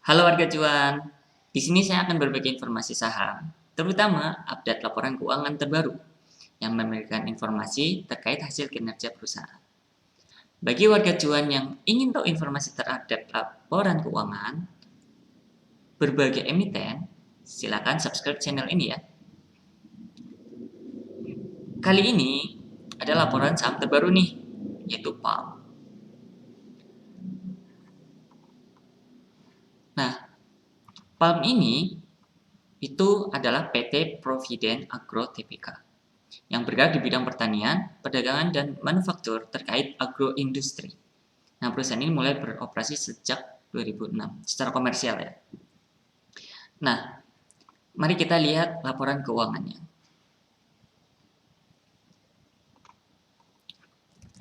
Halo warga cuan, di sini saya akan berbagi informasi saham, terutama update laporan keuangan terbaru yang memberikan informasi terkait hasil kinerja perusahaan. Bagi warga cuan yang ingin tahu informasi terupdate laporan keuangan berbagai emiten, silakan subscribe channel ini ya. Kali ini ada laporan saham terbaru nih, yaitu PALM. Nah, PALM ini itu adalah PT Providen Agro Tbk yang bergerak di bidang pertanian, perdagangan, dan manufaktur terkait agroindustri. Nah, perusahaan ini mulai beroperasi sejak 2006 secara komersial ya. Nah, mari kita lihat laporan keuangannya.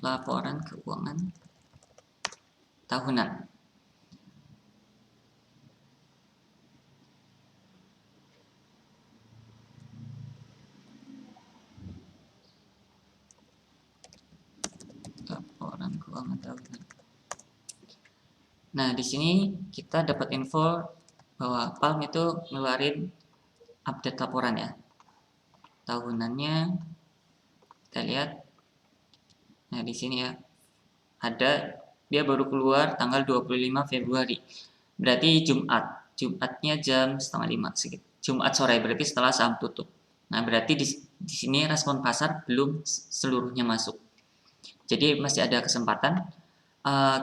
Laporan keuangan tahunan. Laporan keuangan tahunan. Nah, di sini kita dapat info bahwa PALM itu ngeluarin update laporan ya. Tahunannya kita lihat. Nah, di sini ya. Ada dia baru keluar tanggal 25 Februari. Berarti Jumat. Jumatnya jam setengah 5 segitu. Jumat sore berarti setelah saham tutup. Nah, berarti di sini respon pasar belum seluruhnya masuk. Jadi masih ada kesempatan.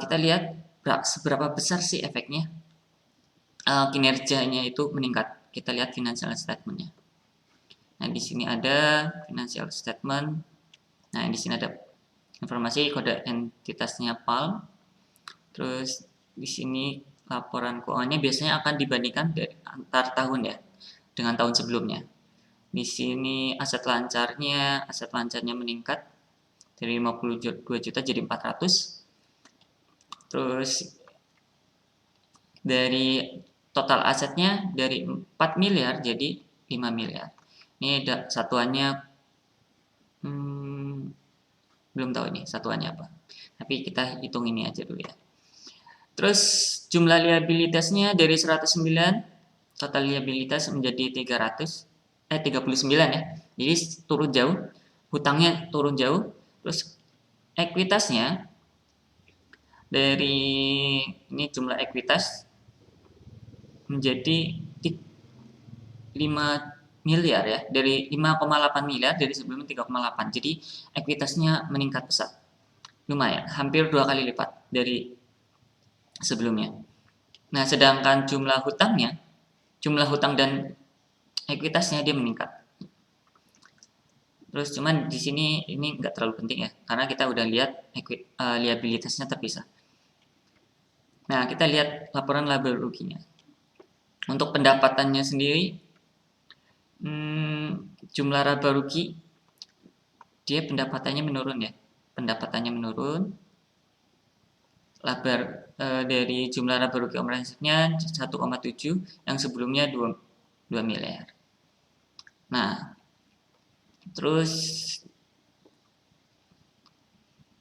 Kita lihat seberapa besar sih efeknya kinerjanya itu meningkat. Kita lihat financial statementnya. Nah, di sini ada financial statement. Nah, di sini ada informasi kode entitasnya PALM. Terus di sini laporan keuangannya biasanya akan dibandingkan dari antar tahun ya dengan tahun sebelumnya. Di sini aset lancarnya meningkat dari 52 juta jadi 400. Terus dari total asetnya dari 4 miliar jadi 5 miliar. Ini satuannya belum tahu ini satuannya apa. Tapi kita hitung ini aja dulu ya. Terus jumlah liabilitasnya dari 109, total liabilitas menjadi 39 ya. Jadi turun jauh, hutangnya turun jauh. Terus ekuitasnya dari ini jumlah ekuitas menjadi 5 miliar ya, dari 5,8 miliar dari sebelumnya 3,8. Jadi ekuitasnya meningkat pesat. Lumayan, hampir 2 kali lipat dari sebelumnya. Nah, sedangkan jumlah hutang dan ekuitasnya dia meningkat. Terus cuman di sini ini nggak terlalu penting ya, karena kita udah lihat liabilitasnya terpisah. Nah, kita lihat laporan laba ruginya. Untuk pendapatannya sendiri, jumlah laba rugi dia pendapatannya menurun ya. Pendapatannya menurun. Laba dari jumlah laba rugi komprehensifnya 1,7 yang sebelumnya 2 miliar. Nah, terus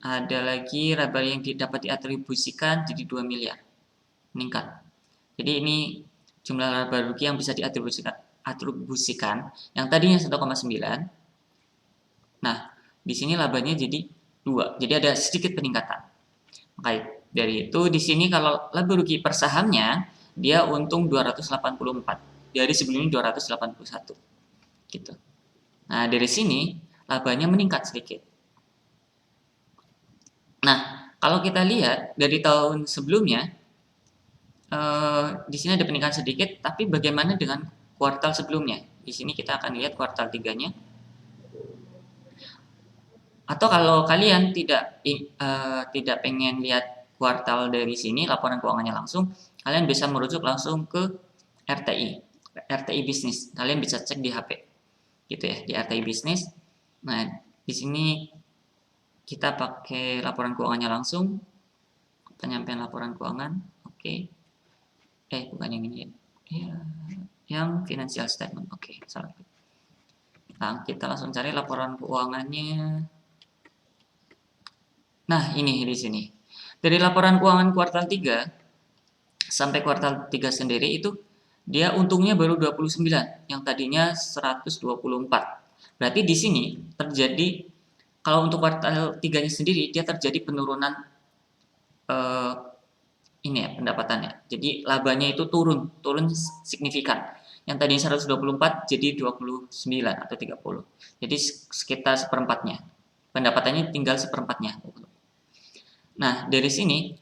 ada lagi laba yang didapat diatribusikan jadi 2 miliar. Meningkat. Jadi ini jumlah laba rugi yang bisa diatribusikan yang tadinya 1,9. Nah, di sini labanya jadi 2. Jadi ada sedikit peningkatan. Maka dari itu di sini kalau laba rugi per sahamnya dia untung 284 dari sebelumnya 281 gitu. Nah, dari sini labanya meningkat sedikit. Nah, kalau kita lihat dari tahun sebelumnya di sini ada peningkatan sedikit, tapi bagaimana dengan kuartal sebelumnya? Di sini kita akan lihat kuartal 3-nya. Atau kalau kalian tidak pengen lihat kuartal dari sini laporan keuangannya langsung, kalian bisa merujuk langsung ke RTI bisnis. Kalian bisa cek di HP, gitu ya, di RTI bisnis. Nah, di sini kita pakai laporan keuangannya langsung, penyampaian laporan keuangan, oke. Bukan yang ini ya, yang financial statement, oke, salah. Nah, kita langsung cari laporan keuangannya. Nah, ini di sini. Dari laporan keuangan kuartal 3, sampai kuartal 3 sendiri itu dia untungnya baru 29 yang tadinya 124. Berarti di sini terjadi, kalau untuk kuartal 3-nya sendiri dia terjadi penurunan eh, ini ya pendapatannya. Jadi labanya itu turun signifikan. Yang tadinya 124 jadi 29 atau 30. Jadi sekitar seperempatnya. Pendapatannya tinggal seperempatnya. Nah, dari sini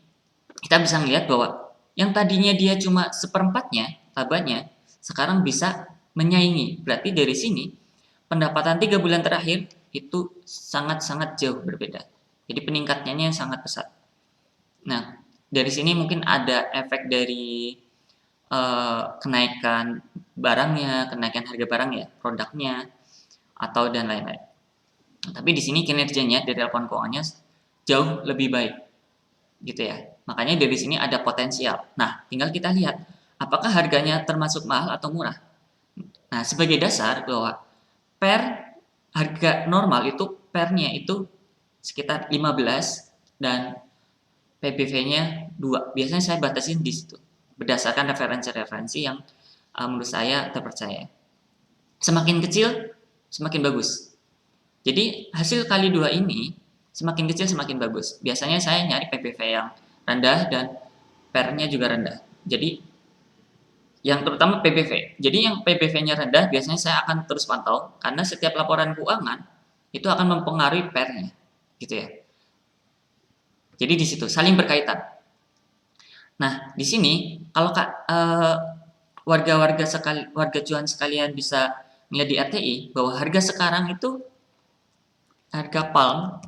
kita bisa melihat bahwa yang tadinya dia cuma seperempatnya labanya sekarang bisa menyaingi. Berarti dari sini pendapatan 3 bulan terakhir itu sangat-sangat jauh berbeda. Jadi peningkatannya sangat besar. Nah, dari sini mungkin ada efek dari kenaikan barangnya, kenaikan harga barang ya, produknya, atau dan lain-lain. Tapi di sini kinerjanya dari laporan keuangannya jauh lebih baik, gitu ya. Makanya dari sini ada potensial. Nah, tinggal kita lihat apakah harganya termasuk mahal atau murah. Nah, sebagai dasar bahwa per harga normal itu pernya itu sekitar 15 dan PBV-nya 2. Biasanya saya batasin di situ berdasarkan referensi-referensi yang menurut saya terpercaya. Semakin kecil semakin bagus. Jadi hasil kali 2 ini semakin kecil semakin bagus. Biasanya saya nyari PBV yang rendah dan PER-nya juga rendah. Jadi yang terutama PBV. Jadi yang PBV-nya rendah biasanya saya akan terus pantau karena setiap laporan keuangan itu akan mempengaruhi PER-nya, gitu ya. Jadi di situ saling berkaitan. Nah, di sini kalau warga-warga warga cuan sekalian bisa melihat di RTI bahwa harga sekarang itu harga Palm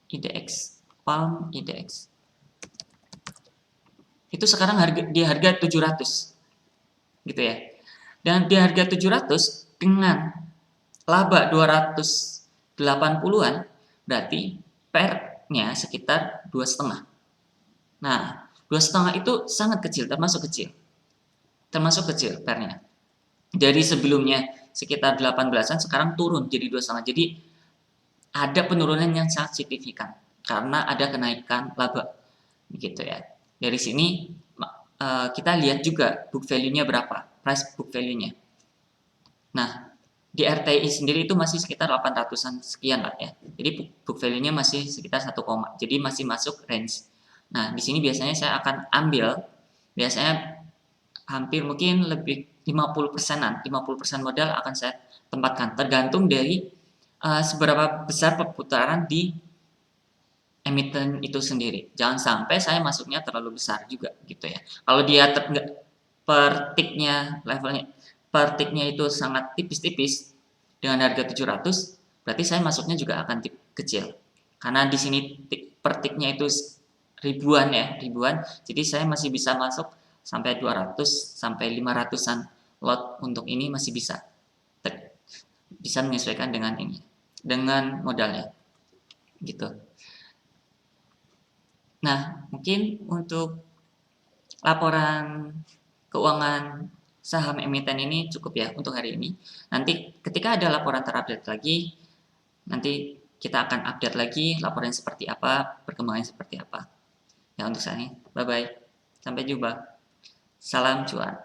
IDX itu sekarang di harga 700 gitu ya. Dan di harga 700 dengan laba 280-an berarti PER-nya sekitar 2,5. Nah, 2,5 itu sangat kecil, termasuk kecil PER-nya. Dari sebelumnya sekitar 18-an sekarang turun jadi 2,5. Jadi ada penurunan yang sangat signifikan karena ada kenaikan laba gitu ya. Dari sini kita lihat juga book value-nya berapa, price book value-nya. Nah, di RTI sendiri itu masih sekitar 800-an sekian lah ya. Jadi book value-nya masih sekitar 1, jadi masih masuk range. Nah, di sini biasanya saya akan ambil biasanya hampir mungkin lebih 50%-an, 50% modal akan saya tempatkan tergantung dari seberapa besar perputaran di emiten itu sendiri. Jangan sampai saya masuknya terlalu besar juga gitu ya. Kalau dia per ticknya levelnya per ticknya itu sangat tipis-tipis dengan harga 700, berarti saya masuknya juga akan kecil. Karena di sini per ticknya itu ribuan ya, ribuan. Jadi saya masih bisa masuk sampai 200 sampai 500-an lot untuk ini masih bisa. Bisa menyesuaikan dengan ini, dengan modalnya. Gitu. Nah, mungkin untuk laporan keuangan saham emiten ini cukup ya untuk hari ini. Nanti ketika ada laporan terupdate lagi, nanti kita akan update lagi laporan seperti apa, perkembangan seperti apa. Ya untuk saat ini, bye-bye. Sampai jumpa. Salam cuan.